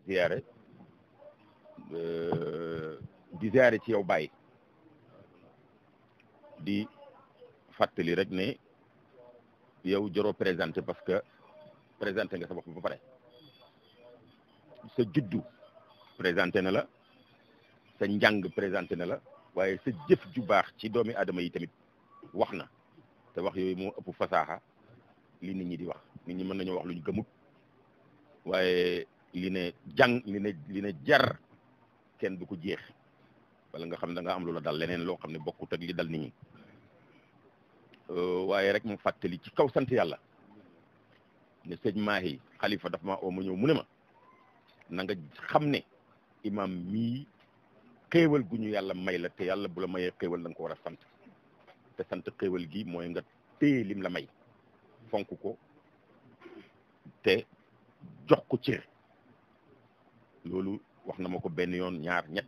ziyaare di ziyaare ci yow Baye di fàttali rek ne yow joroo présenté parce que présenté nga sa bopp ba pare sa juddu présenté na la sa njàng présenté na la waaye sa jëf ju baax ci doomi aadama yi tamit wax na te wax yooyu moo ëpp fasaaxa li nit ñi di wax nit ñi mën nañoo wax lu ñu gëmut waaye li ne jar kenn du ko jeex wala nga xam ne da nga am lu la dal leneen loo xam ne bokkut ak li dal nit ñi waaye rek mu fàttali ci kaw sant yàlla ne sëñ Mahi xalifa daf maa oo ma ñëw mu ne ma na nga xam ne imam mii xéewal gu ñu yàlla may la te yàlla bu la mayee xéewal da nga ko war a sant te sant xéewal gi mooy nga téye lim la may fonk ko te jox ko cër loolu wax na ma ko benn yoon ñaar ñett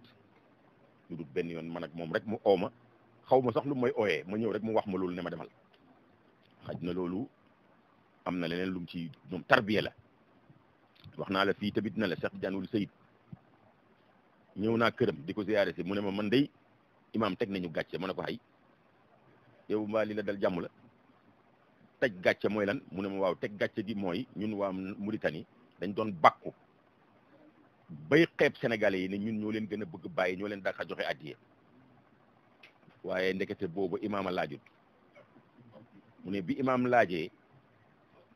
lu dul benn yoon man ak moom rek mu oo ma xaw ma sax lu may ooyee ma ñëw rek mu wax ma loolu ne ma demal xaj na loolu am na leneen lu mu ci ñoom tarbiya la wax naa la fii tamit na la Cheikh Tidiane Sayid ñëw naa këram di ko ziyaare si mu ne ma man day imaam teg nañu gàcce ma ne ko xay yow mbaa li la dal jàmm la teg gàcce mooy lan mu ne ma waaw teg gàcce gi mooy ñun waa Mauritanie dañ doon bàkku bay xeeb sénégalais yi ne ñun ñoo leen gën a bëgg bàyyi ñoo leen daka joxe addiye waaye ndekete boobu imaam a laajut mu ne bi imaam laajee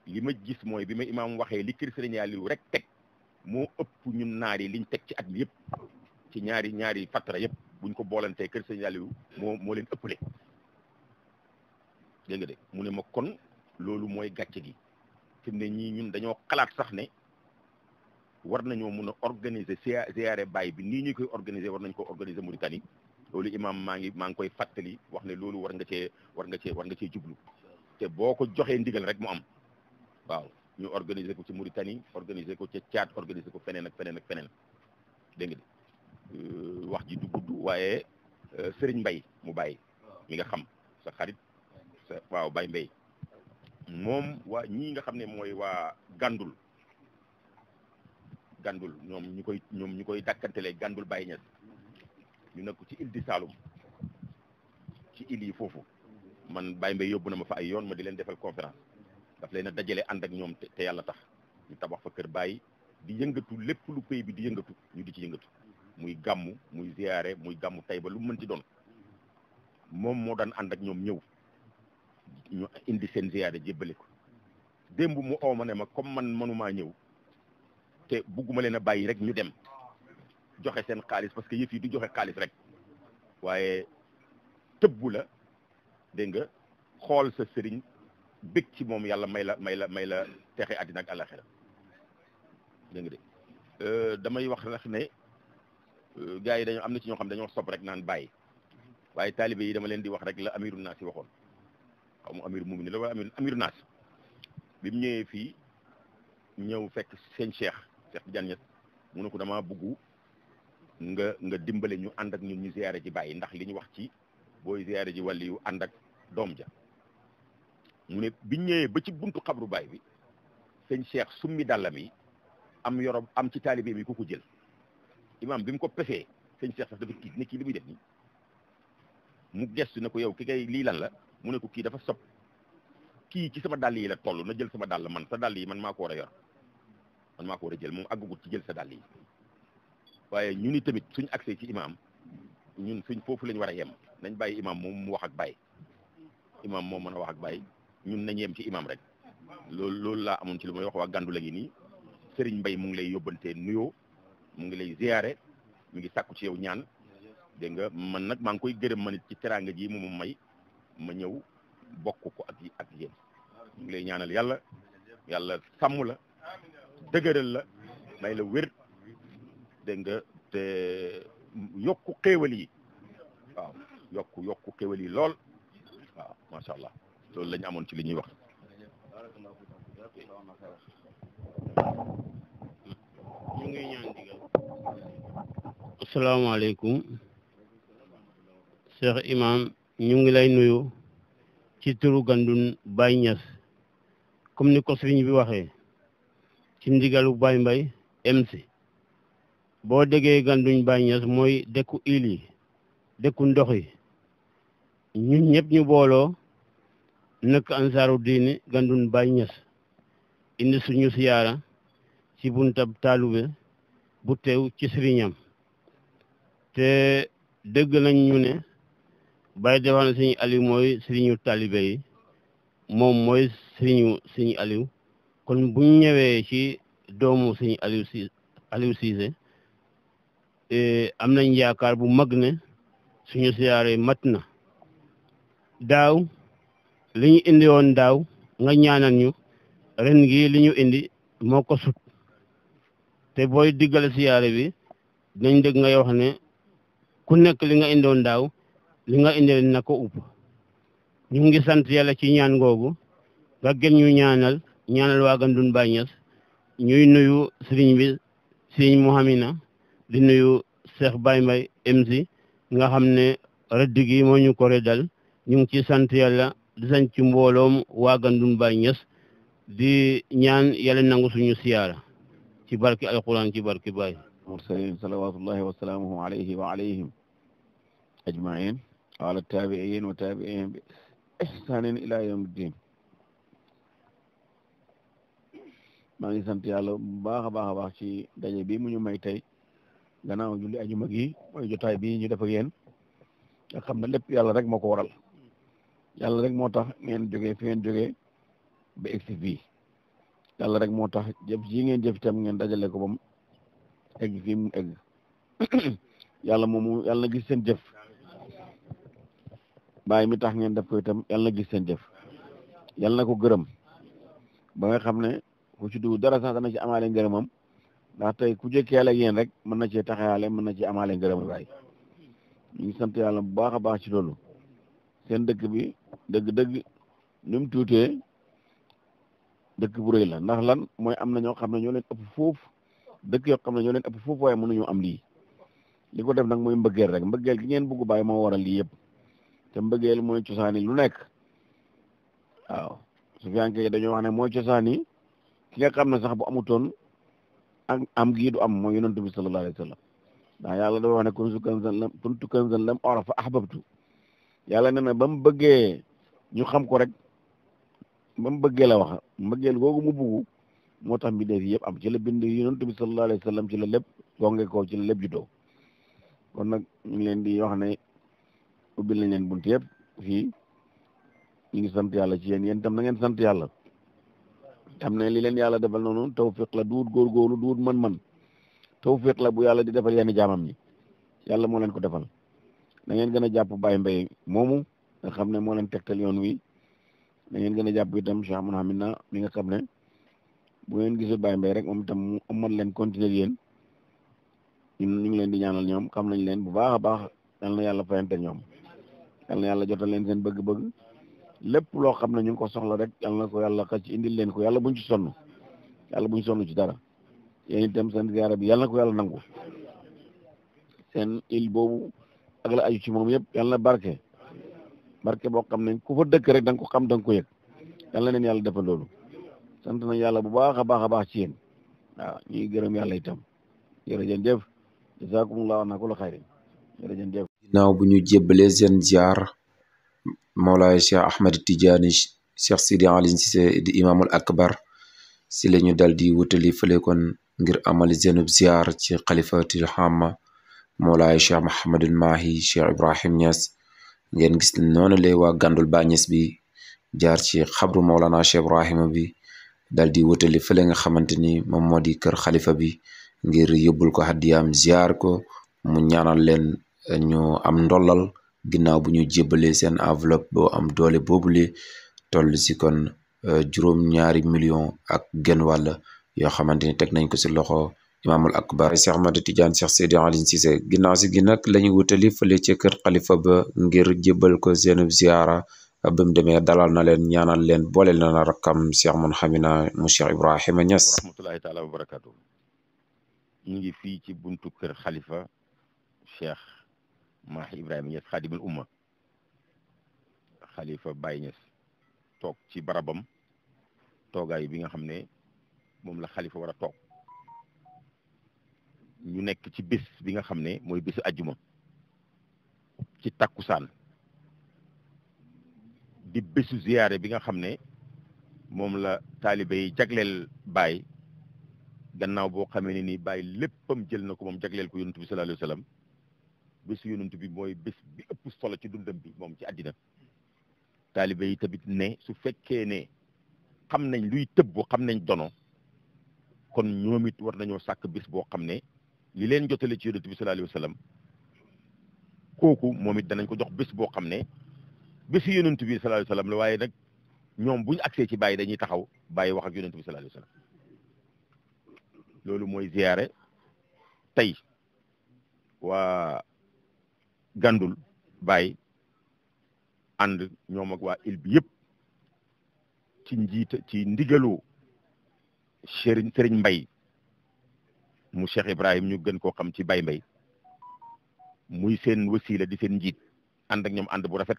li ma gis mooy bi ma imaam waxee li kër Sëriñ Aliou rek teg moo ëpp ñun naar yi liñ teg ci at mi yëpp ci ñaari fatra yëpp buñ ko boolantee kër Sëriñ Aliou moo leen ëppale dégg nga de mu ne ma kon loolu mooy gàcce gi fi mu ne ñii ñun dañoo xalaat sax ne war nañoo mun a organiser ziyaare Baye bi nii ñu koy organiser war nañ ko organiser Mauritanie loolu imam maa ngi koy fàttali wax ne loolu war nga cee jublu te boo ko joxee ndigal rek mu am waaw ñu organiser ko ci Mauritanie organiser ko ci Tchad organiser ko feneen ak feneen ak feneen dégg nga de wax ji du gudd waaye Serigne Mbaye mu Baye mi nga xam sa xarit waaw Baye Mbaye moom waa ñii nga xam ne mooy waa Gandul ñoom ñu koy dàkkantelee Gandul Baye Niass ñu nekk ci île di Saloum ci île yi foofu man Baye Mbaye yóbbu na ma fa ay yoon ma di leen defal conférence daf leen a dajale ànd ak ñoom te yàlla tax ñu tabax fa kër Baye di yëngatu lépp lu pays bi di yëngatu ñu di ci yëngatu muy gàmmu muy ziyaare muy gàmmu Tayba lu mu mën ci doon moom moo daan ànd ak ñoom ñëw ñu indi seen ziyaare jébbale ko démb mu oo ma ne ma comme man mënumaa ñëw te bugguma leen a bàyyi rek ñu dem joxe seen xaalis parce que yëf yi du joxe xaalis rek waaye tëbbu la dégg nga xool sa sëriñ bég ci moom yàlla may la texe àddina ak àllaxira dégg nga de damay wax nag ne gars yi dañoo am na ci ñoo xam dañoo sob rek naan bàyyi waaye taalibe yi dama leen di wax rek la amiru naas yi waxoon xaw ma amiru mumini la wala amiru naas bi mu ñëwee fii ñëw fekk seen Cheikh Tidiane Niass mu ne ko damaa bëgg nga dimbale ñu ànd ak ñun ñu ziyaare ji bàyyi ndax li ñu wax ci booy ziyaare ji wàlli yu ànd ak doom ja mu ne biñ ñëwee ba ci buntu xabru baay bi sëñ Cheikh summi dàllam yi am ci taalibe bi ku ko jël imam bi mu ko pesee sëñ Cheikh sax dafa tiit ne kii li muy def nii mu gestu ne ko yow ki kay lii lan la mu ne ko kii dafa sob kii ci sama dàll yi la toll na jël sama dàll man sa dàll yi man maa ko war a yor man maa ko war a jël moom àggagut ci jël sa dàll yi waaye ñu ni tamit suñ accès ci imam ñun suñ foofu lañ war a yem nañ bàyyi imam moom mu wax ak bàyyi imam moom mën a wax ak bàyyi ñun nañ yem ci imam rek loolu laa amoon ci lu may wax waa Gàndu la gi nii Serigne Mbaye mu ngi lay yóbbantee nuyoo mu ngi lay ziyaare mu ngi sàkku ci yow ñaan dégg nga man nag maa ngi koy gërëm man it ci teraanga ji mu may ma ñëw bokk ko ak yéen mu ngi lay ñaanal yàlla sàmm la dëgëral la may la wér dégg nga te yokku xéewal yi waaw yokku xéewal yi lool waaw macha allah loolu la ñu amoon ci li ñuy wax. ñu ngi ñaan digal. asalaamaaleykum Cheikh Imam ñu ngi lay nuyu ci turu Gandoul Baye Niass comme ni ko sëriñ bi waxee ci ndigalu Baye Mbaye MC boo déggee Gandoul Baye Niass mooy dëkku île yi dëkku ndox yi ñun ñëpp ñu booloo nekk ansaaru diini Gandoul Baye Niass indi suñu siyaara ci buntab taalube bu teew ci sëriñam te dëgg nañ ñu ne Baye defal na Sëriñ Aliou mooy sëriñu taalibe yi moom mooy Sëriñ Aliou kon bu ñu ñëwee ci doomu Sëriñ Aliou Cissé am nañ yaakaar bu mag ne suñu siyaare mat na daaw li ñu indi woon daaw nga ñaanal ñu ren gi li ñu indi moo ko sut te booy diggale siyaare bi dinañ dégg ngay wax ne ku nekk li nga indi woon daaw li nga indi ren na ko upp ñu ngi sant yàlla ci ñaan googu nga gën ñu ñaanal waa Gandoul Baye Niass ñuy nuyu sëriñ bi sëriñ Mouhamina di nuyu Cheikh Baye Mbaye MC nga xam ne rëdd gi moo ñu ko reddal ñu ngi ci sant yàlla di sant ci mbooloom waa Gandoul Baye Niass di ñaan yàlla nangu suñu siyaara ci barki alquran ci barki Baye mursalin salawatullahi wa salaamuhu alayhi wa alayhim ajmain wa ala tabiin wa tabiin bi ihsanin ila yawmi ddin maa ngi sant yàlla bu baax a baax a baax ci daje bi mu ñu may tey gannaaw julli ajuma gi mooy jotaay bi ñu def ak yéen nga xam ne lépp yàlla rek moo ko waral yàlla rek moo tax ngeen jógee fi ngeen jógee ba egsi fii yàlla rek moo tax jëf ji ngeen jëf itam ngeen dajale ko bam egg fii mu egg yàlla moomu yàlla na gis seen jëf bàyyi mi tax ngeen def ko itam yàlla na gis seen jëf yàlla na ko gërëm ba nga xam ne ku ci dugg dara sax dana ci amaale ngërëmam ndax tey ku jëkkee ak yéen rek mën na cee taxayaale mën na ci amaale ngërëm baay ñu ngi sant yàlla bu baax a baax ci loolu seen dëkk bi dëgg-dëgg ni mu tuutee dëkk bu rëy la ndax lan mooy am na ñoo xam ne ñoo leen ëpp foofu dëkk yoo xam ne ñoo leen ëpp foofu waaye mënuñu am lii li ko def nag mooy mbëggeel rek mbëggeel gi ngeen bëgg bàyyi moo waral lii yëpp te mbëggeel mooy cosaani lu nekk waaw su fekkee dañoo wax ne mooy cosaani ki nga xam ne sax bu amutoon ak am gii du am mooy yonent bi sallallahu alayhi wa sallam ndax yàlla dafa wax ne kuntu kanzan lam a'raf fa ahbabtu yàlla nee na ba mu bëggee ñu xam ko rek ba mu bëggee la wax mbëggeel googu mu buggu moo tax mbindeef yëpp am ci la bind yonent bi sallallahu alayhi wa sallam ci la lépp gonge ko ci la lépp juddoo kon nag ñu ngi leen di wax ne ubbil nañ leen bunt yëpp fii ñu ngi sant yàlla ci yéen tam na ngeen sant yàlla xam ne li leen yàlla defal noonu tawfiq la duut góorgóorlu duut man-man tawfiq la bu yàlla di defal yenn jaamam ñi yàlla moo leen ko defal da ngeen gën a jàpp Baye Mbaye moomu nga xam ne moo leen tegtal yoon wi da ngeen gën a jàpp itam Cheikh Mouhamina mi nga xam ne bu ngeen gisul Baye Mbaye rek moom itam mu amal leen continuer yéen ñu ngi leen di ñaanal ñoom xam nañ leen bu baax a baax yal na yàlla fayante ñoom yal na yàlla jotal leen seen bëgg-bëgg lépp loo xam ne ñu ngi ko soxla rek yal na ko yàlla xëcc indil leen ko yàlla buñ ci sonn yàlla buñ sonn ci dara yéen itam seen ziyaara bi yàlla na ko yàlla nangu seen il boobu ak la aju ci moom yëpp yàlla na barke boo xam ne ku fa dëkk rek da nga ko xam da nga ko yëg yàlla na leen yàlla defal loolu sant nañ yàlla bu baax a baax ci yéen waaw ñuy gërëm yàlla itam jërëjëf jazakumullahu na kullu xayrin jërëjëf. ginnaaw bu ñu jébbalee seen ziar Mawlaay Cheikh Ahmed Tidiane Cheikh Sidi Alioune Cissé di imaamul akbar si la ñu dal di wutali fële kon ngir amali seenub ziar ci xalifatul xaama Mawlaay Cheikh Mouhamadul Mahi Cheikh Ibrahim Niass ngeen gis noonu la waa Gandoul Baye Niass bi jaar ci xabru Mawlana Cheikh Ibrahima bi dal di wutali fële nga xamante ni moom moo di kër xalifa bi ngir yóbbul ko haddiyaam ziar ko mu ñaanal leen ñu am ndollal ginnaaw bu ñu jébbalee seen enveloppe boo am doole boobule toll si kon juróom-ñaari million ak genn wàll yoo xamante ni teg nañ ko si loxo imaamul akbar Cheikh Ahmed Tidiane Cheikh Sidi Alioune Cissé ginnaaw si gi nag lañu wutali fële ci kër xalifa ba ngir jébbal ko seen ziara ba mu demee dalal na leen ñaanal leen boole na rakkam Cheikh Mouhamina mu Cheikh Ibrahima Niass. rahmatullahi taala wa barakatu ñu ngi fii ci buntu kër xalifa Cheikh Mahi Ibrahima Niass xaadimul umma xalifa Baye Niass toog ci barabam toogaay bi nga xam ne moom la xalifa war a toog ñu nekk ci bés bi nga xam ne mooy bésu ajjuma ci takkusaan di bésu ziyaare bi nga xam ne moom la taalibe yi jagleel Baay gannaaw boo xamee ne nii Baay léppam jël na ko moom jagleel ko yonent bi sallallahu alayhi wa sallam bésu yonent bi mooy bés bi ëpp solo ci dundam bi moom ci àddina taalibe yi tamit ne su fekkee ne xam nañ luy tëbb xam nañ dono kon ñoom it war nañoo sàkk bés boo xam ne li leen jotale ci yonent bi sallallahu alayhi wa sallam kooku moom it danañ ko jox bés boo xam ne bésu yonent bi sallallahu alayhi wa sallam la waaye nag ñoom bu ñu agsee ci Baay dañuy taxaw Baay wax ak yonent bi sallallahu alayhi wa sallam loolu mooy ziyaare tey waa Gandul Baay ànd ñoom ak waa île bi yëpp ci ndigalu Sëriñ Mbay mu Cheikh Ibrahim ñu gën koo xam ci Baay Mbay muy seen wasiila di seen njiit ànd ak ñoom ànd bu rafet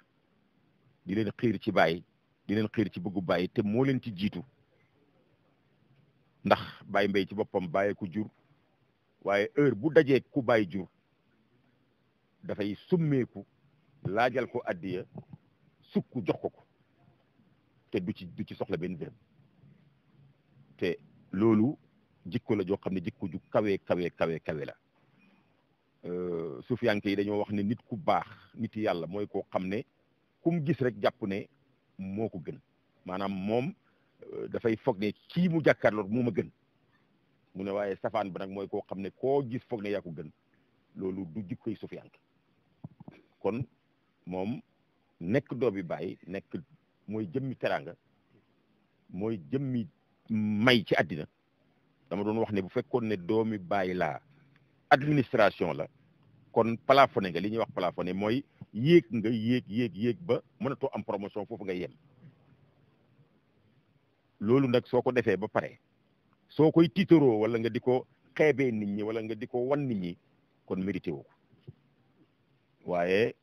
di leen xiir ci Baay di leen xiir ci bëggu Baay te moo leen ci jiitu ndax Baay Mbay ci boppam Baay ku jur waaye heure bu dajee ku Baay jur dafay summeeku laajal ko addiya sukk jox ko te du ci soxla benn dërëm te loolu jikko la joo xam ne jikko ju kawe la sufiyanke yi dañoo wax ne nit ku baax nit yàlla mooy koo xam ne kum gis rek jàpp ne moo ko gën maanaam moom dafay foog ne kii mu jàkkaarloo moo ma gën mu ne waaye safaan ba nag mooy koo xam ne koo gis foog ne yaa ko gën loolu du jikkoy sufiyanke kon moom nekk doomi Baay nekk mooy jëmmi teraanga mooy jëmmi may ci àddina dama doon wax ne bu fekkoon ne doomi Baay laa administration la kon plafonné nga li ñuy wax plafonné mooy yéeg nga yéeg ba mënatoo am promotion foofu nga yem loolu nag soo ko defee ba pare soo koy tiitaroo wala nga di ko xeebee nit ñi wala nga di ko wan nit ñi kon mérité woo ko waaye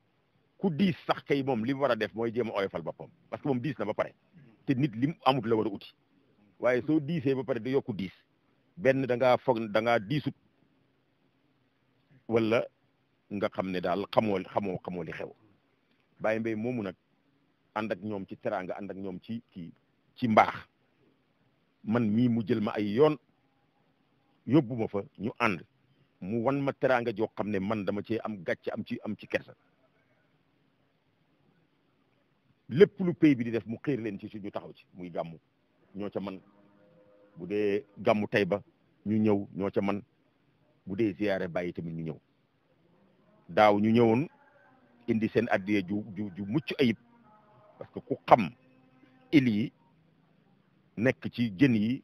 ku diis sax kay moom li mu war a def mooy jéem a oyofal boppam parce que moom diis na ba pare te nit li mu amut la war a uti waaye soo diisee ba pare di yokku diis benn da ngaa foog da ngaa diisut wala nga xam ne daal xamoo li xew Baay Mbay moomu nag ànd ak ñoom ci teraanga ànd ak ñoom ci mbaax man mii mu jël ma ay yoon yóbbu ma fa ñu ànd mu wan ma teraanga joo xam ne man dama cee am gàcce am ci kersa lépp lu pays bi di def mu xiir leen ci suñu taxaw ci muy gàmmu ñoo ca man bu dee gàmmu Tayba ñu ñëw ñoo ca man bu dee ziyaare Baay tamit ñu ñëw daaw ñu ñëwoon indi seen addiye ju mucc ayib parce que ku xam île yi nekk ci jën yi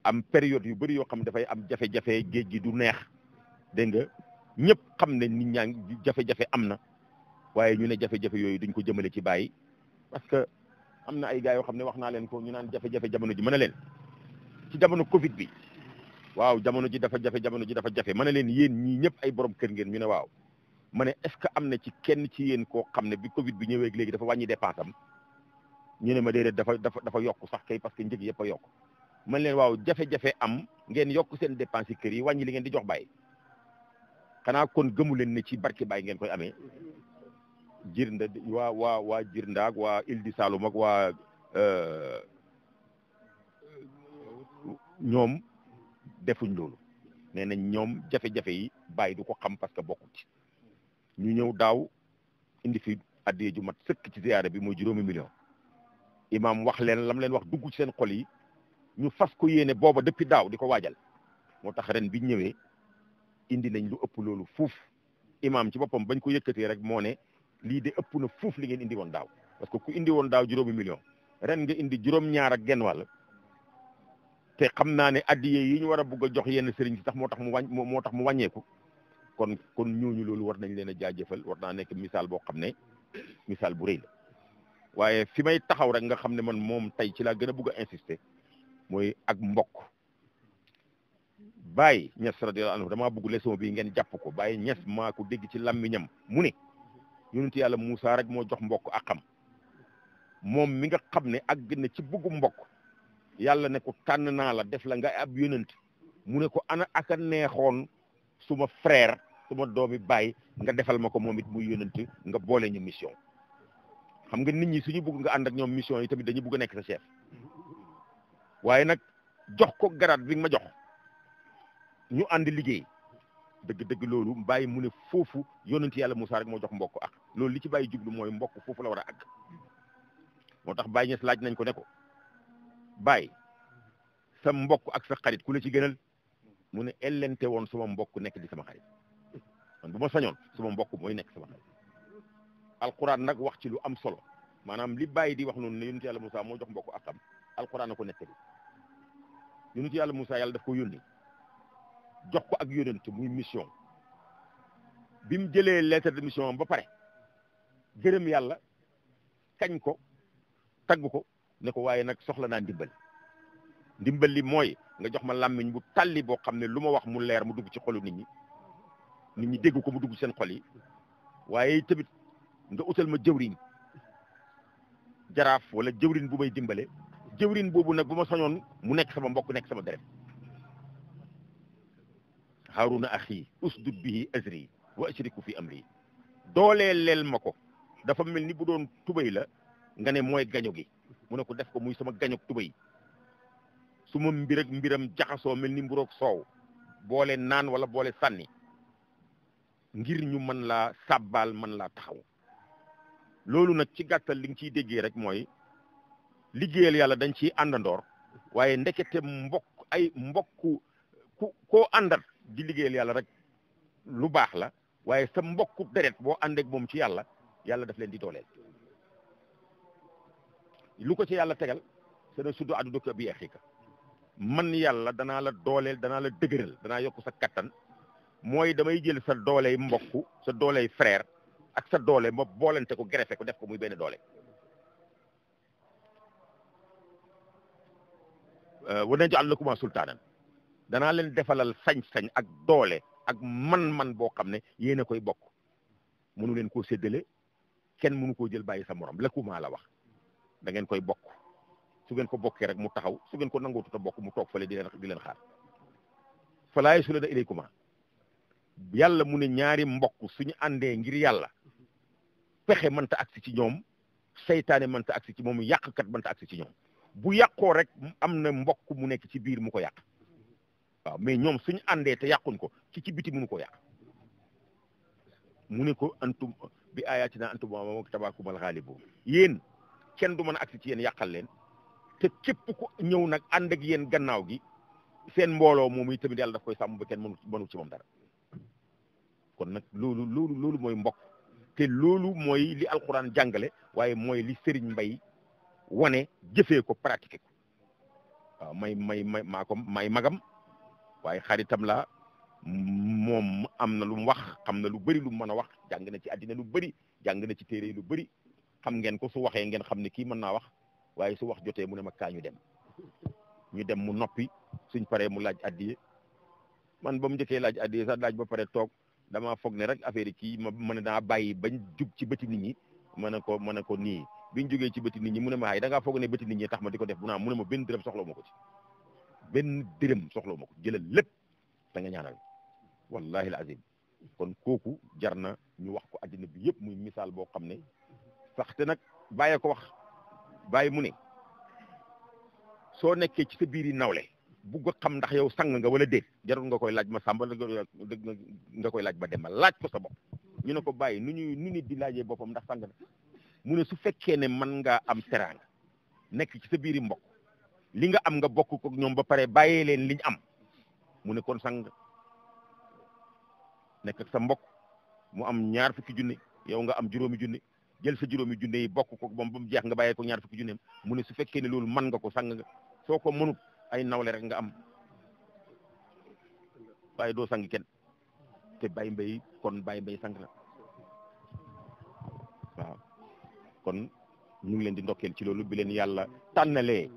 am période yu bëri yoo xam dafay am jafe-jafe géej gi du neex dégg nga ñëpp xam ne nit ñaa ngi jafe-jafe am na waaye ñu ne jafe-jafe yooyu duñ ko jëmale ci Baay parce que am na ay gars yoo xam ne wax naa leen ko ñu naan jafe-jafe jamono ji mën a leen ci jamono Covid bi waaw jamono ji dafa jafe mën na leen yéen ñii ñëpp ay borom kër ngeen ñu ne waaw ma ne est-ce que am na ci kenn ci yéen koo xam ne bi Covid bi ñëwee léegi dafa wàññi dépense am ñu ne ma déedéet dafa yokk sax kay parce que njëg yëpp a yokk man leen waaw jafe-jafe am ngeen yokk seen dépense yi kër yi wàññi li ngeen di jox Baay xanaa kon gëmu leen ne ci barke Baay ngeen koy amee Jirnda waa Jirnda ak waa Île du Saloum ak waa ñoom defuñ loolu nee nañ ñoom jafe-jafe yi Baay du ko xam parce que bokkut ci ñu ñëw daaw indi fi addiye ju mat sëkk ci ziyaare bi mooy 5 millions imam wax leen lam leen wax dugg ci seen xol yi ñu fas ko yéene booba depuis daaw di ko waajal moo tax ren bi ñëwee indi nañ lu ëpp loolu fuuf imam ci boppam bañ ko yëkkatee rek moo ne lii de ëpp na fuuf li ngeen indi woon daaw parce que ku indi woon daaw 5 millions ren nga indi 2 ak genn wàll te xam naa ne addiye yi ñu war a bugg a jox yenn sëriñ si sax moo tax mu wàññeeku kon ñooñu loolu war nañ leen a jaajëfal war naa nekk misaal boo xam ne misaal bu rëy la waaye fi may taxaw rek nga xam ne man moom tey ci laa gën a bugg a insister mooy ak mbokk Baay Ñas radiyallahu anhu damaa bugg leçon bi ngeen jàpp ko Baay Ñas maa ko dégg ci làmmiñam mu ne yonent yàlla Muusaa rek moo jox mbokk ak xam moom mi nga xam ne àgg na ci buggu mbokk yàlla ne ko tànn naa la def la nga ab yonent mu ne ko ana aka neexoon suma frère suma doomi baay nga defal ma ko moom it muy yónent nga boole ñu mission xam nga nit ñi suñu bëgg nga ànd ak ñoom mission yi tamit dañu bëgg a nekk sa chef waaye nag jox ko garaat bi nga ma jox ñu ànd liggéey dëgg-dëgg loolu bàyyi mu ne foofu yónent yàlla Moussa rek moo jox mbokk ak loolu li ci bàyyi jublu mooy mbokk foofu la war a àgg moo tax Baye Niass laaj nañ ko ne ko Baye sa mbokk ak sa xarit ku la ci gënal mu ne ellente woon suma mbokk nekk di sama xarit man bu ma sañoon suma mbokk mooy nekk sama xarit alquran nag wax ci lu am solo maanaam li Baye di wax noonu ne yónent yàlla Moussa moo jox mbokk ak xam alquran na ko nettali yónent yàlla Moussa yàlla daf ko yónni jox ko ak yónent muy mission bi mu jëlee lettre de mission ba pare gërëm yàlla kañ ko tagg ko ne ko waaye nag soxla naa ndimbal li mooy nga jox ma làmmiñ bu tàlli boo xam ne lu ma wax mu leer mu dugg ci xolu nit ñi dégg ko mu dugg ci seen xol yi waaye tamit nga utal ma jëwriñ jaraaf wala jëwriñ bu may dimbale jëwriñ boobu nag bu ma sañoon mu nekk sama mbokk nekk sama deret Haruna axi usdud bihi azri wa ashriku fi amri dooleel ma ko dafa mel ni bu doon tubay la nga ne mooy gaño gi mu ne ko def ko muy sama gañog tubay su ma mbir ak mbiram jaxasoo mel ni mburoog soow boole naan wala boole sànni ngir ñu mën laa sàbbaal mën laa taxaw loolu nag ci gàttal li nga ciy déggee rek mooy liggéeyal yàlla dañ ciy àndandoor waaye ndekete mbokk koo àndat di liggéeyal yàlla rek lu baax la waaye sa mbokku deret boo àndeek moom ci yàlla daf leen di dooleel lu ko ci yàlla tegal sena suddu addu ko bi axika man yàlla danaa la dooleel danaa la dëgëral danaa yokk sa kattan mooy damay jël sa dooley mbokk sa dooley frère ak sa doole ma boolante ko greffé ko def ko muy benn doole wa naj'al lakuma sultaanan danaa leen defalal sañ-sañ ak doole ak man-man boo xam ne yéen a koy bokk mënu leen koo séddale kenn mënu koo jël bàyyi sa morom lakuma la wax da ngeen koy bokk su ngeen ko bokkee rek mu taxaw su ngeen ko nangootu ta bokk mu toog fële di leen xaar falaa yasuluna ilaykuma yàlla mu ne ñaari mbokk suñu àndee ngir yàlla pexe mënta agsi ci ñoom seytaane mënta agsi ci moom yàqkat mënta agsi ci ñoom bu yàqoo rek am na mbokk mu nekk ci biir mu ko yàq waaw mais ñoom suñu àndee te yàquñ ko ci biti mënu ko yàq mu ne ko antum bi ayatina antum wa tabaakumal ghaalibuun yéen kenn du mën a agsi ci yéen yàqal leen te képp ku ñëw nag ànd ak yéen gannaaw gi seen mbooloo moom yi tamit yàlla daf koy sàmm ba kenn mënu ci moom dara kon nag loolu mooy mbokk te loolu mooy li alquran jàngale waaye mooy li Serigne Mbaye wane jëfee ko pratiquer ko waaw may magam waaye xaritam la moom am na lu mu wax xam na lu bëri lu mu mën a wax jàng na ci àddina lu bëri jàng na ci téere lu bëri xam ngeen ko su waxee ngeen xam ne kii mën naa wax waaye su wax jotee mu ne ma kaa ñu dem mu noppi suñ paree mu laaj addiye man ba mu njëkkee laaj addiye sax laaj ba pare toog damaa foog ne rek affaire yi kii ma mën naa bàyyi bañ jug ci bëti nit ñi mën a ko nii biñ jógee ci bëti nit ñi mu ne ma xay da ngaa foog ne bëti nit ñi tax ma di ko def bu naa mu ne ma benn dërëm soxlawu ma ko ci benn dërëm soxlawu ma ko jëlal lépp da nga ñaanal wallahi alazim kon kooku jar na ñu wax ko addina bi yëpp muy misaal boo xam ne saxte nag bàyyee ko wax bàyyi mu ne soo nekkee ci sa biir yi nawle bugg a xam ndax yow sang nga wala déet jarul nga koy laaj ma sàmba nga koy laaj ba demal laaj ko sa bopp ñu ne ko bàyyi nu nit di laajee boppam ndax sang na mu ne su fekkee ne mën ngaa am teraanga nekk ci sa biir yi mbokk li nga am nga bokk ko ñoom ba pare bàyyee leen liñ am mu ne kon sang nekk ak sa mbokk mu am 20 junne yow nga am 5 junne jël sa 5 junne yi bokk ko moom ba mu jeex nga bàyyee ko 20 junne mu ne su fekkee ne loolu mën nga ko sang nga soo ko mënut ay nawle rek nga am waaye doo sang kenn te Baye Mbaye sang na waaw kon ñu ngi leen di ndokkeel ci loolu bi leen yàlla tànnalee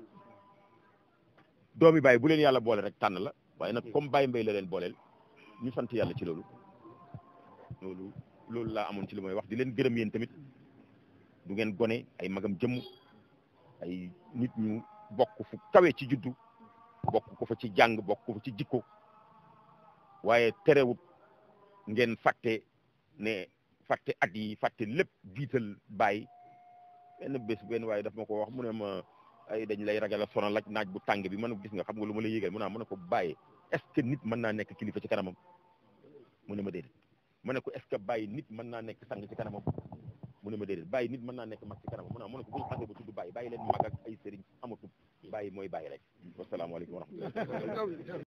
doomi Baye bu leen yàlla boole rek tànn la waaye nag comme Baye Mbaye la leen booleel ñu sant yàlla ci loolu laa amoon ci li may wax di leen gërëm yéen tamit du ngeen gone ay magam jëmm ay nit ñu bokk fu kawe ci juddu bokk ko fa ci jàng bokk ko fa ci jikko waaye terewut ngeen fàtte ne fàtte at yi fàtte lépp jiital bàyyi benn bés benn waaye daf ma ko wax mu ne ma ay dañ lay ragal a sonal ak naaj bu tàng bi man gis nga xam nga lu ma lay yégal mu ne ko bàyyi est-ce que nit mën naa nekk kilifa ci kanamam mu ne ma déedéet ma ne ko est-ce que bàyyi nit mën naa nekk sang ci kanamam mu ne ma déedéet bàyyi nit mën naa nekk mag ci kanamam mu ne ko bu ñu xasee ba tudd bàyyi leen mag ak ay sëriñ amatul bàyyi mooy bàyyi rek wasalaamaaleykum wa rahmatulah